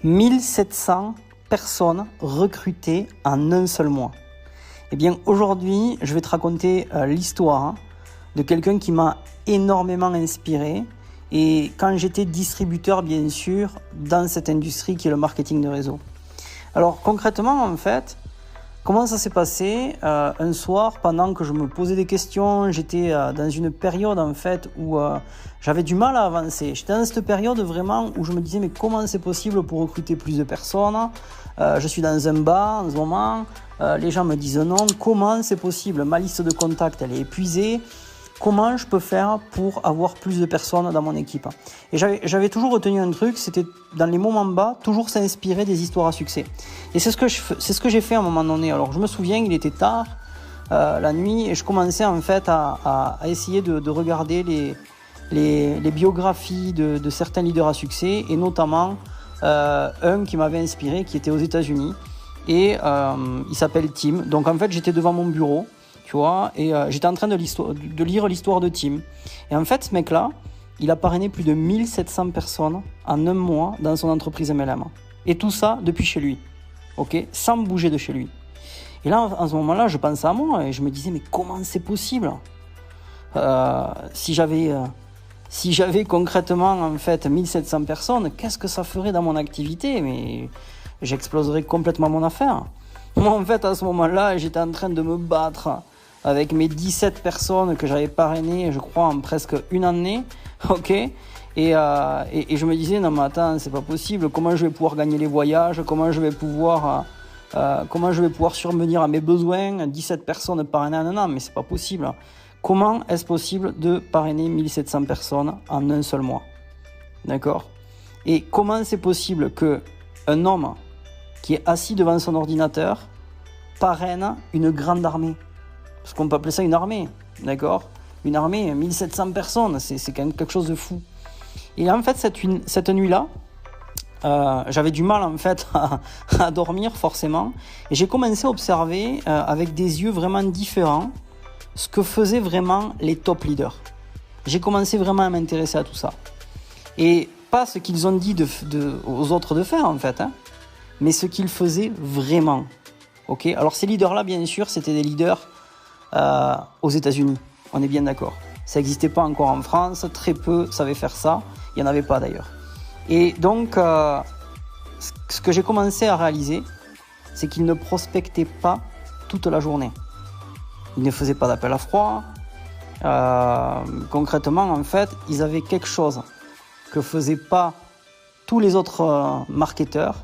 1700 personnes recrutées en un seul mois. Eh bien, aujourd'hui, je vais te raconter l'histoire de quelqu'un qui m'a énormément inspiré. Et quand j'étais distributeur, bien sûr, dans cette industrie qui est le marketing de réseau. Alors, concrètement, en fait, comment ça s'est passé un soir, pendant que je me posais des questions, j'étais dans une période, en fait, où j'avais du mal à avancer. J'étais dans cette période vraiment où je me disais, mais comment c'est possible pour recruter plus de personnes ? Je suis dans un bar en ce moment, les gens me disent non, comment c'est possible ? Ma liste de contacts, elle est épuisée. Comment je peux faire pour avoir plus de personnes dans mon équipe ? Et j'avais toujours retenu un truc, c'était dans les moments bas, toujours s'inspirer des histoires à succès. Et c'est ce que j'ai fait à un moment donné. Alors je me souviens, il était tard, la nuit, et je commençais en fait à essayer de regarder les biographies de certains leaders à succès, et notamment un qui m'avait inspiré, qui était aux États-Unis, et il s'appelle Tim. Donc en fait, j'étais devant mon bureau, tu vois, et j'étais en train de lire l'histoire de Tim. Et en fait, ce mec-là, il a parrainé plus de 1700 personnes en un mois dans son entreprise MLM. Et tout ça depuis chez lui, ok, sans bouger de chez lui. Et là, en ce moment-là, je pensais à moi et je me disais, mais comment c'est possible ? Si j'avais concrètement, en fait, 1700 personnes, qu'est-ce que ça ferait dans mon activité ? Mais j'exploserais complètement mon affaire. Moi, en fait, à ce moment-là, j'étais en train de me battre avec mes 17 personnes que j'avais parrainées, je crois, en presque une année, ok ? Et je me disais, non mais attends, c'est pas possible, comment je vais pouvoir gagner les voyages, comment je vais pouvoir survenir à mes besoins, 17 personnes parrainées en un an, mais c'est pas possible. Comment est-ce possible de parrainer 1700 personnes en un seul mois ? D'accord ? Et comment c'est possible qu'un homme qui est assis devant son ordinateur parraine une grande armée ? Parce qu'on peut appeler ça une armée, d'accord ? Une armée, 1700 personnes, c'est quand même quelque chose de fou. Et en fait, cette nuit-là, j'avais du mal en fait à dormir forcément. Et j'ai commencé à observer avec des yeux vraiment différents ce que faisaient vraiment les top leaders. J'ai commencé vraiment à m'intéresser à tout ça. Et pas ce qu'ils ont dit aux autres de faire en fait, hein, mais ce qu'ils faisaient vraiment. Okay ? Alors ces leaders-là, bien sûr, c'était des leaders aux États-Unis, on est bien d'accord. Ça n'existait pas encore en France, très peu savaient faire ça, il n'y en avait pas d'ailleurs. Et donc, ce que j'ai commencé à réaliser, c'est qu'ils ne prospectaient pas toute la journée. Ils ne faisaient pas d'appel à froid. Concrètement, en fait, ils avaient quelque chose que ne faisaient pas tous les autres marketeurs.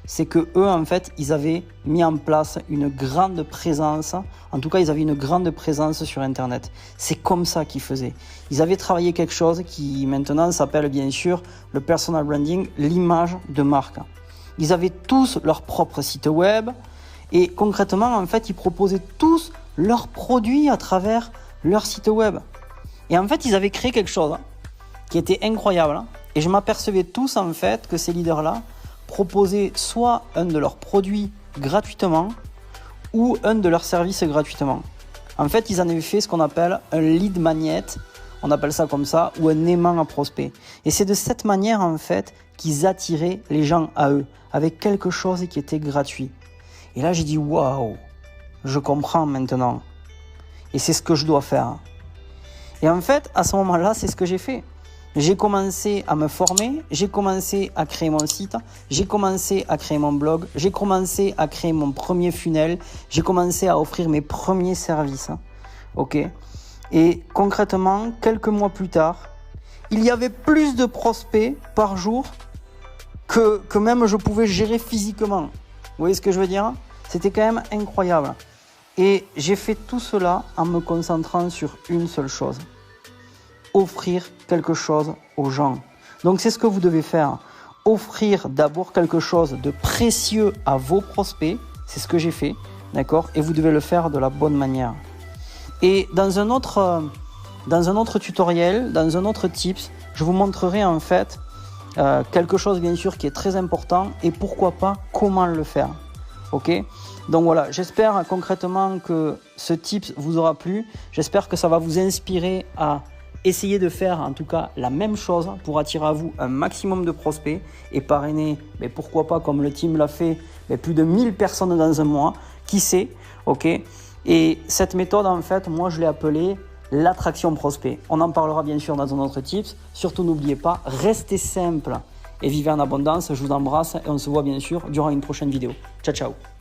C'est que eux, en fait, ils avaient mis en place une grande présence. En tout cas, ils avaient une grande présence sur Internet. C'est comme ça qu'ils faisaient. Ils avaient travaillé quelque chose qui, maintenant, s'appelle bien sûr le personal branding, l'image de marque. Ils avaient tous leur propre site web et concrètement, en fait, ils proposaient tous leurs produits à travers leur site web. Et en fait, ils avaient créé quelque chose qui était incroyable. Et je m'apercevais tous, en fait, que ces leaders-là proposer soit un de leurs produits gratuitement ou un de leurs services gratuitement. En fait, ils en avaient fait ce qu'on appelle un lead magnet, on appelle ça comme ça, ou un aimant à prospect. Et c'est de cette manière, en fait, qu'ils attiraient les gens à eux, avec quelque chose qui était gratuit. Et là, j'ai dit, waouh, je comprends maintenant. Et c'est ce que je dois faire. Et en fait, à ce moment-là, c'est ce que j'ai fait. J'ai commencé à me former, j'ai commencé à créer mon site, j'ai commencé à créer mon blog, j'ai commencé à créer mon premier funnel, j'ai commencé à offrir mes premiers services. Ok ? Et concrètement, quelques mois plus tard, il y avait plus de prospects par jour que même je pouvais gérer physiquement. Vous voyez ce que je veux dire ? C'était quand même incroyable. Et j'ai fait tout cela en me concentrant sur une seule chose. Offrir quelque chose aux gens. Donc c'est ce que vous devez faire. Offrir d'abord quelque chose de précieux à vos prospects. C'est ce que j'ai fait, d'accord ? Et vous devez le faire de la bonne manière. Et dans un autre tutoriel, dans un autre tips, je vous montrerai en fait quelque chose bien sûr qui est très important et pourquoi pas comment le faire. Ok ? Donc voilà, j'espère concrètement que ce tips vous aura plu. J'espère que ça va vous inspirer à Essayez de faire en tout cas la même chose pour attirer à vous un maximum de prospects et parrainer, mais pourquoi pas comme le team l'a fait, mais plus de 1000 personnes dans un mois, qui sait, ok. Et cette méthode en fait, moi je l'ai appelée l'attraction prospect. On en parlera bien sûr dans un autre tips. Surtout n'oubliez pas, restez simple et vivez en abondance. Je vous embrasse et on se voit bien sûr durant une prochaine vidéo. Ciao ciao.